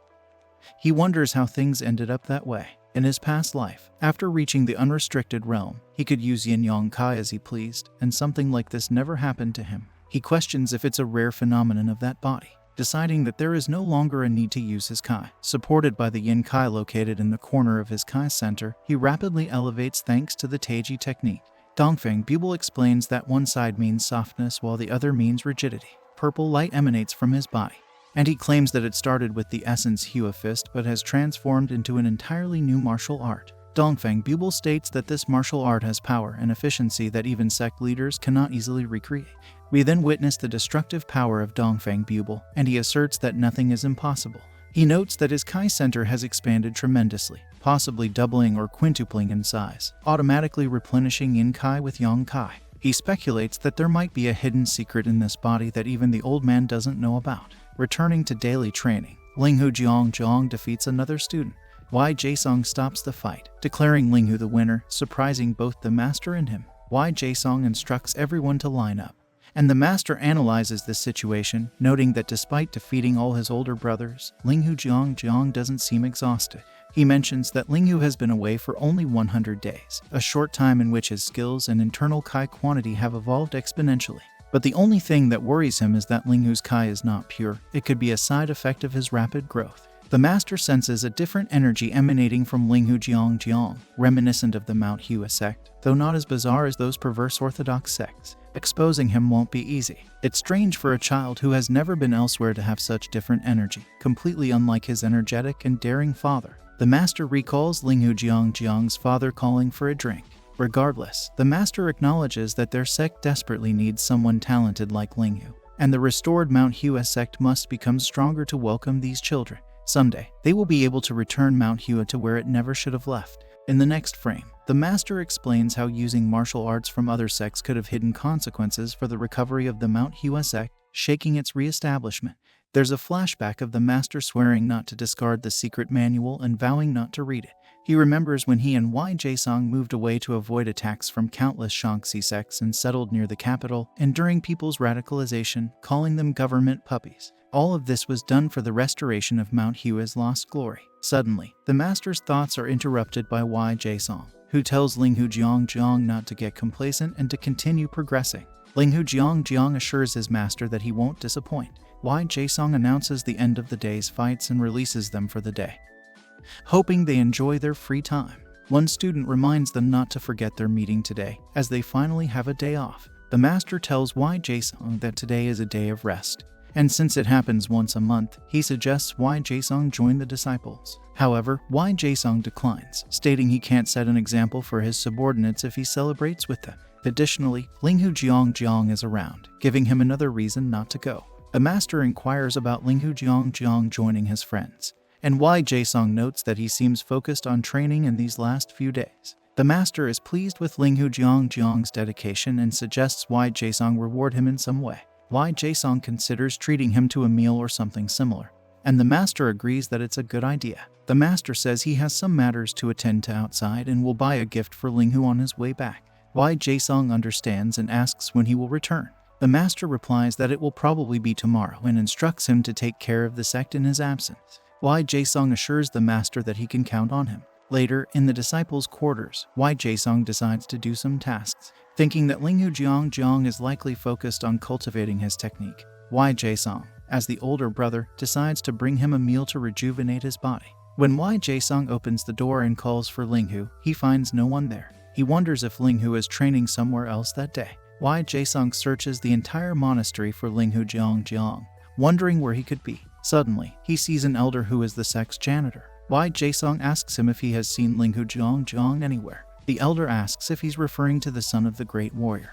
He wonders how things ended up that way. In his past life, after reaching the unrestricted realm, he could use Yin-Yang Kai as he pleased, and something like this never happened to him. He questions if it's a rare phenomenon of that body. Deciding that there is no longer a need to use his Kai, supported by the Yin Kai located in the corner of his Kai center, he rapidly elevates thanks to the Taiji technique. Dongfang Bubai explains that one side means softness while the other means rigidity. Purple light emanates from his body, and he claims that it started with the essence Hua Fist but has transformed into an entirely new martial art. Dongfang Bubai states that this martial art has power and efficiency that even sect leaders cannot easily recreate. We then witness the destructive power of Dongfang Bubai, and he asserts that nothing is impossible. He notes that his Kai center has expanded tremendously, possibly doubling or quintupling in size, automatically replenishing Yin Kai with Yang Kai. He speculates that there might be a hidden secret in this body that even the old man doesn't know about. Returning to daily training, Linghu Jiang defeats another student. Wei Jaisong stops the fight, declaring Linghu the winner, surprising both the master and him. Wei Jaisong instructs everyone to line up, and the master analyzes this situation, noting that despite defeating all his older brothers, Linghu Jiang doesn't seem exhausted. He mentions that Linghu has been away for only 100 days, a short time in which his skills and internal Kai quantity have evolved exponentially. But the only thing that worries him is that Linghu's Kai is not pure. It could be a side effect of his rapid growth. The master senses a different energy emanating from Linghu Jiang, reminiscent of the Manhwa sect, though not as bizarre as those perverse orthodox sects. Exposing him won't be easy. It's strange for a child who has never been elsewhere to have such different energy, completely unlike his energetic and daring father. The master recalls Linghu Jiang's father calling for a drink. Regardless, the master acknowledges that their sect desperately needs someone talented like Linghu, and the restored Manhua sect must become stronger to welcome these children. Someday, they will be able to return Manhua to where it never should have left. In the next frame, the master explains how using martial arts from other sects could have hidden consequences for the recovery of the Manhua sect, shaking its re-establishment. There's a flashback of the master swearing not to discard the secret manual and vowing not to read it. He remembers when he and Wei Jaisong moved away to avoid attacks from countless Shaanxi sects and settled near the capital, enduring people's radicalization, calling them government puppies. All of this was done for the restoration of Manhua's lost glory. Suddenly, the master's thoughts are interrupted by Wei Jaisong, who tells Linghu Jiang not to get complacent and to continue progressing. Linghu Jiang assures his master that he won't disappoint. Wei Jaisong announces the end of the day's fights and releases them for the day, hoping they enjoy their free time. One student reminds them not to forget their meeting today, as they finally have a day off. The master tells Wei Jaisong that today is a day of rest, and since it happens once a month, he suggests Wei Jaisong join the disciples. However, Wei Jaisong declines, stating he can't set an example for his subordinates if he celebrates with them. Additionally, Linghu Jiang is around, giving him another reason not to go. The master inquires about Linghu Jiang joining his friends, and Wei Jaisong notes that he seems focused on training in these last few days. The master is pleased with Linghu Jiang's dedication and suggests Wei Jaisong reward him in some way. Wei Jaisong considers treating him to a meal or something similar, and the master agrees that it's a good idea. The master says he has some matters to attend to outside and will buy a gift for Linghu on his way back. Why Jae-sung understands and asks when he will return. The master replies that it will probably be tomorrow and instructs him to take care of the sect in his absence. Why Jae-sung assures the master that he can count on him. Later, in the disciples' quarters, Why Jae-sung decides to do some tasks. Thinking that Linghu Jiang is likely focused on cultivating his technique, Why Jae-sung, as the older brother, decides to bring him a meal to rejuvenate his body. When Why Jae-sung opens the door and calls for Linghu, he finds no one there. He wonders if Linghu is training somewhere else that day. Why Jae-sung searches the entire monastery for Linghu Jiang, wondering where he could be. Suddenly, he sees an elder who is the sect's janitor. Why Jae-sung asks him if he has seen Linghu Jiang anywhere. The elder asks if he's referring to the son of the great warrior,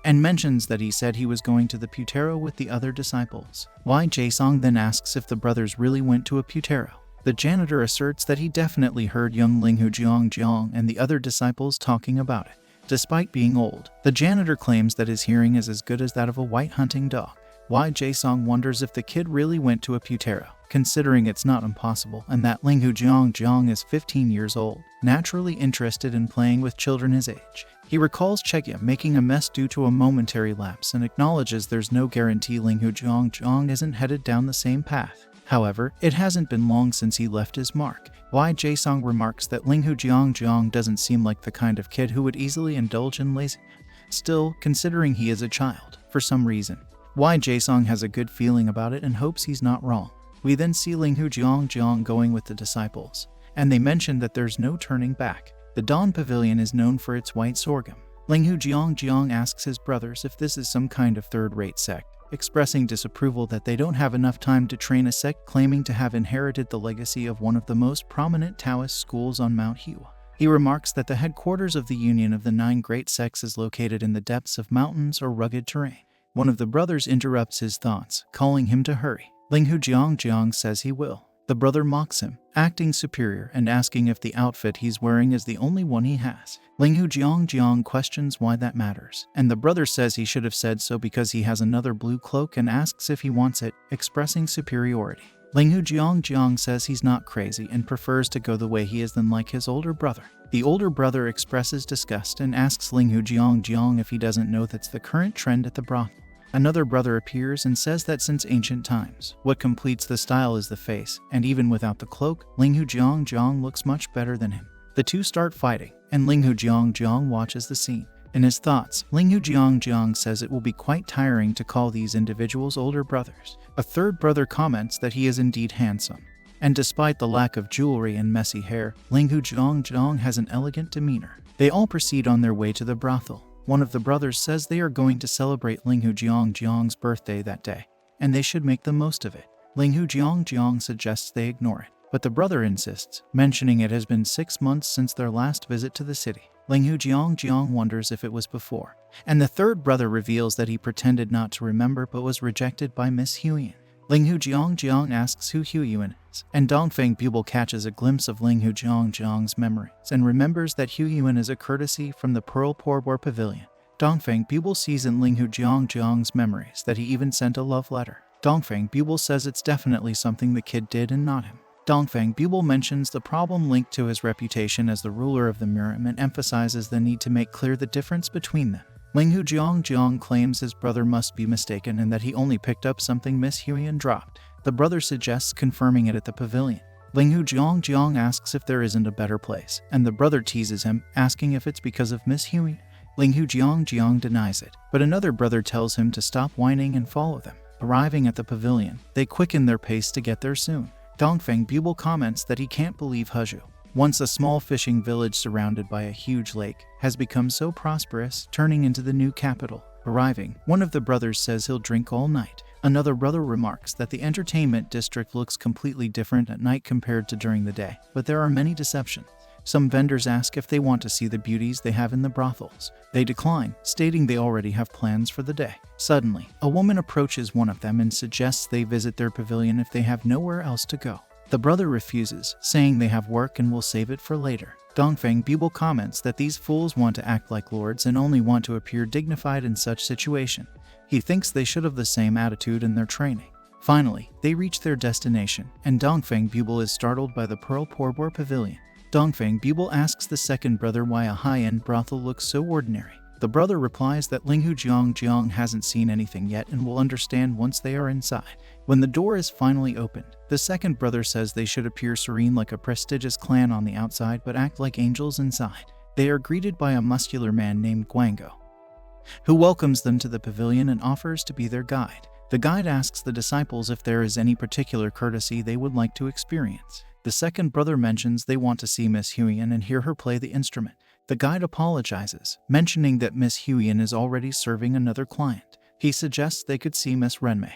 and mentions that he said he was going to the Putero with the other disciples. Why Jae-sung then asks if the brothers really went to a Putero. The janitor asserts that he definitely heard young Linghu Jiang and the other disciples talking about it. Despite being old, the janitor claims that his hearing is as good as that of a white hunting dog. Why Jae-sung wonders if the kid really went to a Putero, considering it's not impossible, and that Linghu Jiang is 15 years old, naturally interested in playing with children his age. He recalls Chegya making a mess due to a momentary lapse and acknowledges there's no guarantee Linghu Jiang isn't headed down the same path. However, it hasn't been long since he left his mark. Why Jae-sung remarks that Linghu Jiang doesn't seem like the kind of kid who would easily indulge in laziness. Still, considering he is a child, for some reason, Why Jae-sung has a good feeling about it and hopes he's not wrong. We then see Linghu Jiang going with the disciples, and they mention that there's no turning back. The Dawn Pavilion is known for its white sorghum. Linghu Jiang asks his brothers if this is some kind of third-rate sect, expressing disapproval that they don't have enough time to train a sect claiming to have inherited the legacy of one of the most prominent Taoist schools on Mount Hua. He remarks that the headquarters of the Union of the Nine Great Sects is located in the depths of mountains or rugged terrain. One of the brothers interrupts his thoughts, calling him to hurry. Linghu Jiang says he will. The brother mocks him, acting superior and asking if the outfit he's wearing is the only one he has. Linghu Jiang questions why that matters, and the brother says he should have said so because he has another blue cloak and asks if he wants it, expressing superiority. Linghu Jiang says he's not crazy and prefers to go the way he is than like his older brother. The older brother expresses disgust and asks Linghu Jiang if he doesn't know that's the current trend at the brothel. Another brother appears and says that since ancient times, what completes the style is the face, and even without the cloak, Linghu Jiang looks much better than him. The two start fighting, and Linghu Jiang watches the scene. In his thoughts, Linghu Jiang says it will be quite tiring to call these individuals older brothers. A third brother comments that he is indeed handsome, and despite the lack of jewelry and messy hair, Linghu Jiang has an elegant demeanor. They all proceed on their way to the brothel. One of the brothers says they are going to celebrate Linghu Jiang's birthday that day, and they should make the most of it. Linghu Jiang suggests they ignore it, but the brother insists, mentioning it has been 6 months since their last visit to the city. Linghu Jiang wonders if it was before, and the third brother reveals that he pretended not to remember but was rejected by Miss Huyen. Linghu Jiang asks who Huyen is, and Dongfang Bubai catches a glimpse of Linghu Jiang's memories and remembers that Huyen is a courtesy from the Pearl Porbor Pavilion. Dongfang Bubai sees in Linghu Jiang's memories that he even sent a love letter. Dongfang Bubai says it's definitely something the kid did and not him. Dongfang Bubai mentions the problem linked to his reputation as the ruler of the Miram and emphasizes the need to make clear the difference between them. Linghu Jiang claims his brother must be mistaken and that he only picked up something Miss Huyen dropped. The brother suggests confirming it at the pavilion. Linghu Jiang asks if there isn't a better place, and the brother teases him, asking if it's because of Miss Huyen. Linghu Jiang denies it, but another brother tells him to stop whining and follow them. Arriving at the pavilion, they quicken their pace to get there soon. Dongfang Bubai comments that he can't believe Huzhou, once a small fishing village surrounded by a huge lake, has become so prosperous, turning into the new capital. Arriving, one of the brothers says he'll drink all night. Another brother remarks that the entertainment district looks completely different at night compared to during the day, but there are many deceptions. Some vendors ask if they want to see the beauties they have in the brothels. They decline, stating they already have plans for the day. Suddenly, a woman approaches one of them and suggests they visit their pavilion if they have nowhere else to go. The brother refuses, saying they have work and will save it for later. Dongfang Bubai comments that these fools want to act like lords and only want to appear dignified in such situation. He thinks they should have the same attitude in their training. Finally, they reach their destination, and Dongfang Bubai is startled by the Pearl Porbor Pavilion. Dongfang Bubai asks the second brother why a high-end brothel looks so ordinary. The brother replies that Linghu Jiang hasn't seen anything yet and will understand once they are inside. When the door is finally opened, the second brother says they should appear serene like a prestigious clan on the outside but act like angels inside. They are greeted by a muscular man named Guango, who welcomes them to the pavilion and offers to be their guide. The guide asks the disciples if there is any particular courtesy they would like to experience. The second brother mentions they want to see Miss Huiyan and hear her play the instrument. The guide apologizes, mentioning that Miss Huiyan is already serving another client. He suggests they could see Miss Renmei,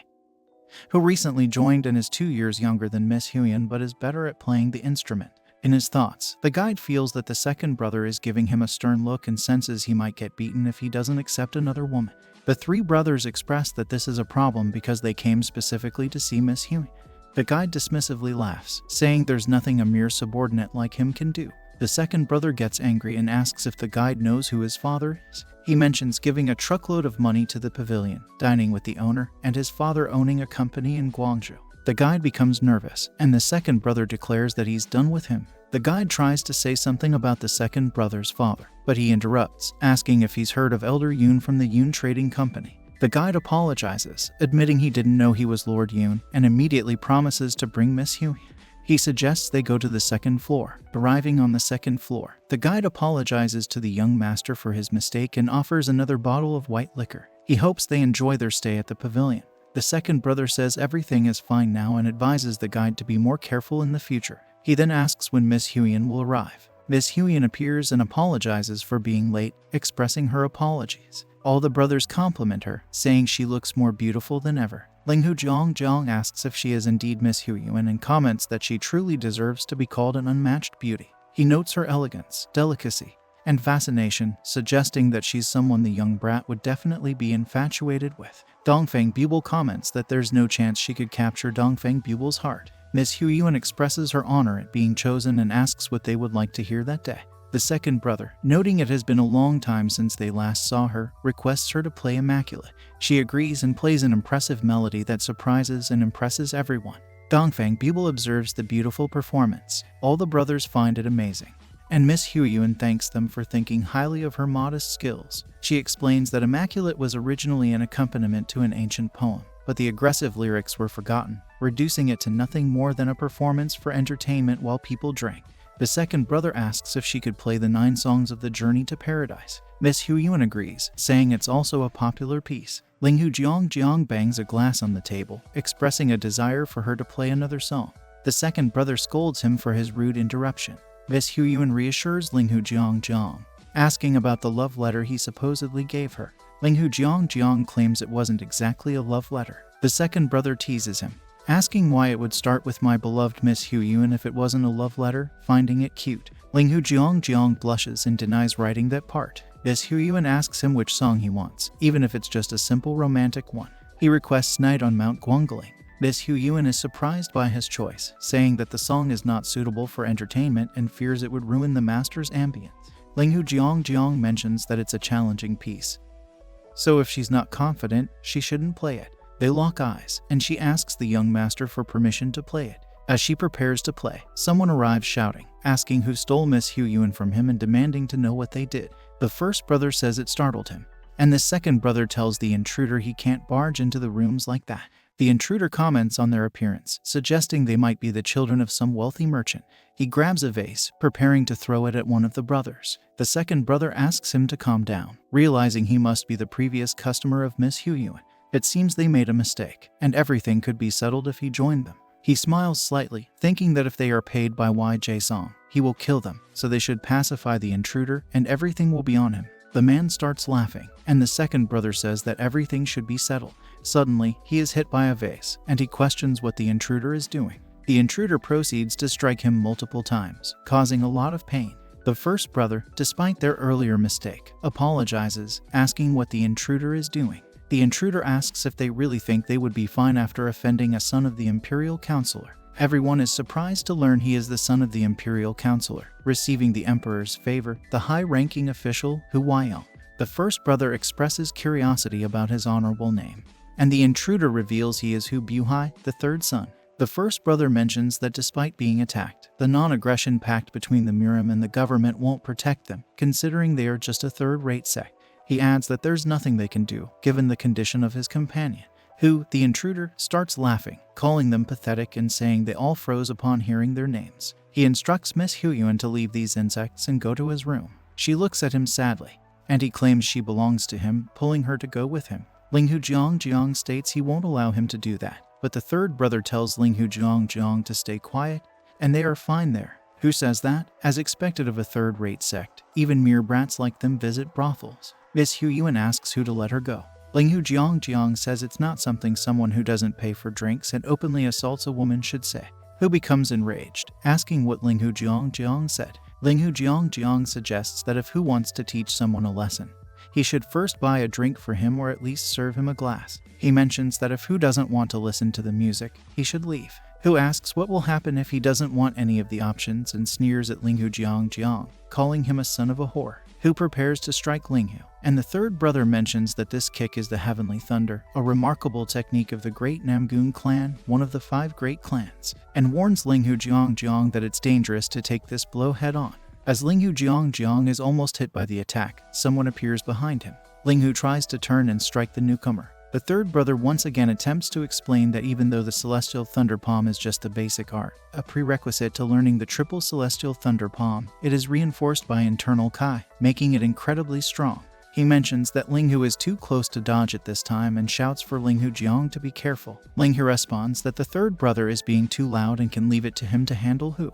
who recently joined and is 2 years younger than Miss Huiyan but is better at playing the instrument. In his thoughts, the guide feels that the second brother is giving him a stern look and senses he might get beaten if he doesn't accept another woman. The three brothers express that this is a problem because they came specifically to see Miss Huiyan. The guide dismissively laughs, saying there's nothing a mere subordinate like him can do. The second brother gets angry and asks if the guide knows who his father is. He mentions giving a truckload of money to the pavilion, dining with the owner, and his father owning a company in Guangzhou. The guide becomes nervous, and the second brother declares that he's done with him. The guide tries to say something about the second brother's father, but he interrupts, asking if he's heard of Elder Yun from the Yun Trading Company. The guide apologizes, admitting he didn't know he was Lord Yun, and immediately promises to bring Miss Huiyan. He suggests they go to the second floor. Arriving on the second floor, the guide apologizes to the young master for his mistake and offers another bottle of white liquor. He hopes they enjoy their stay at the pavilion. The second brother says everything is fine now and advises the guide to be more careful in the future. He then asks when Miss Huiyan will arrive. Miss Huiyan appears and apologizes for being late, expressing her apologies. All the brothers compliment her, saying she looks more beautiful than ever. Linghu Jiang asks if she is indeed Miss Huiyan and comments that she truly deserves to be called an unmatched beauty. He notes her elegance, delicacy, and fascination, suggesting that she's someone the young brat would definitely be infatuated with. Dongfang Bubai comments that there's no chance she could capture Dongfang Bubai's heart. Miss Huiyan expresses her honor at being chosen and asks what they would like to hear that day. The second brother, noting it has been a long time since they last saw her, requests her to play Immaculate. She agrees and plays an impressive melody that surprises and impresses everyone. Dongfang Bubai observes the beautiful performance. All the brothers find it amazing, and Miss Huiyan thanks them for thinking highly of her modest skills. She explains that Immaculate was originally an accompaniment to an ancient poem, but the aggressive lyrics were forgotten, reducing it to nothing more than a performance for entertainment while people drank. The second brother asks if she could play the 9 songs of the Journey to Paradise. Miss Huiyan agrees, saying it's also a popular piece. Linghu Jiang bangs a glass on the table, expressing a desire for her to play another song. The second brother scolds him for his rude interruption. Miss Huiyan reassures Linghu Jiang, asking about the love letter he supposedly gave her. Linghu Jiang claims it wasn't exactly a love letter. The second brother teases him, asking why it would start with my beloved Miss Huiyan if it wasn't a love letter, finding it cute. Linghu Jiang blushes and denies writing that part. Miss Huiyan asks him which song he wants, even if it's just a simple romantic one. He requests Night on Mount Guangling. Miss Huiyan is surprised by his choice, saying that the song is not suitable for entertainment and fears it would ruin the master's ambience. Linghu Jiang mentions that it's a challenging piece, so if she's not confident, she shouldn't play it. They lock eyes, and she asks the young master for permission to play it. As she prepares to play, someone arrives shouting, asking who stole Miss Huiyan from him and demanding to know what they did. The first brother says it startled him, and the second brother tells the intruder he can't barge into the rooms like that. The intruder comments on their appearance, suggesting they might be the children of some wealthy merchant. He grabs a vase, preparing to throw it at one of the brothers. The second brother asks him to calm down, realizing he must be the previous customer of Miss Huiyan. It seems they made a mistake, and everything could be settled if he joined them. He smiles slightly, thinking that if they are paid by YJ Song, he will kill them, so they should pacify the intruder and everything will be on him. The man starts laughing, and the second brother says that everything should be settled. Suddenly, he is hit by a vase, and he questions what the intruder is doing. The intruder proceeds to strike him multiple times, causing a lot of pain. The first brother, despite their earlier mistake, apologizes, asking what the intruder is doing. The intruder asks if they really think they would be fine after offending a son of the Imperial Counselor. Everyone is surprised to learn he is the son of the Imperial Counselor, receiving the Emperor's favor, the high-ranking official, Hua. The first brother expresses curiosity about his honorable name, and the intruder reveals he is Hu Buhai, the third son. The first brother mentions that despite being attacked, the non-aggression pact between the Miram and the government won't protect them, considering they are just a third-rate sect. He adds that there's nothing they can do, given the condition of his companion, who, the intruder, starts laughing, calling them pathetic and saying they all froze upon hearing their names. He instructs Miss Huyuan to leave these insects and go to his room. She looks at him sadly, and he claims she belongs to him, pulling her to go with him. Linghu Jiang states he won't allow him to do that, but the third brother tells Linghu Jiang to stay quiet, and they are fine there. Who says that? As expected of a third-rate sect, even mere brats like them visit brothels. Miss Huyuan asks who to let her go. Linghu Jiang says it's not something someone who doesn't pay for drinks and openly assaults a woman should say. Who becomes enraged, asking what Linghu Jiang said. Linghu Jiang suggests that if Hu wants to teach someone a lesson, he should first buy a drink for him or at least serve him a glass. He mentions that if Hu doesn't want to listen to the music, he should leave. Hu asks what will happen if he doesn't want any of the options and sneers at Linghu Jiang, calling him a son of a whore. Hu prepares to strike Linghu, and the third brother mentions that this kick is the Heavenly Thunder, a remarkable technique of the Great Namgun clan, one of the 5 great clans, and warns Linghu Jiang that it's dangerous to take this blow head-on. As Linghu Jiang is almost hit by the attack, someone appears behind him. Linghu tries to turn and strike the newcomer. The third brother once again attempts to explain that even though the Celestial Thunder Palm is just a basic art, a prerequisite to learning the triple Celestial Thunder Palm, it is reinforced by internal Kai, making it incredibly strong. He mentions that Linghu is too close to dodge at this time and shouts for Linghu Jiang to be careful. Linghu responds that the third brother is being too loud and can leave it to him to handle Hu.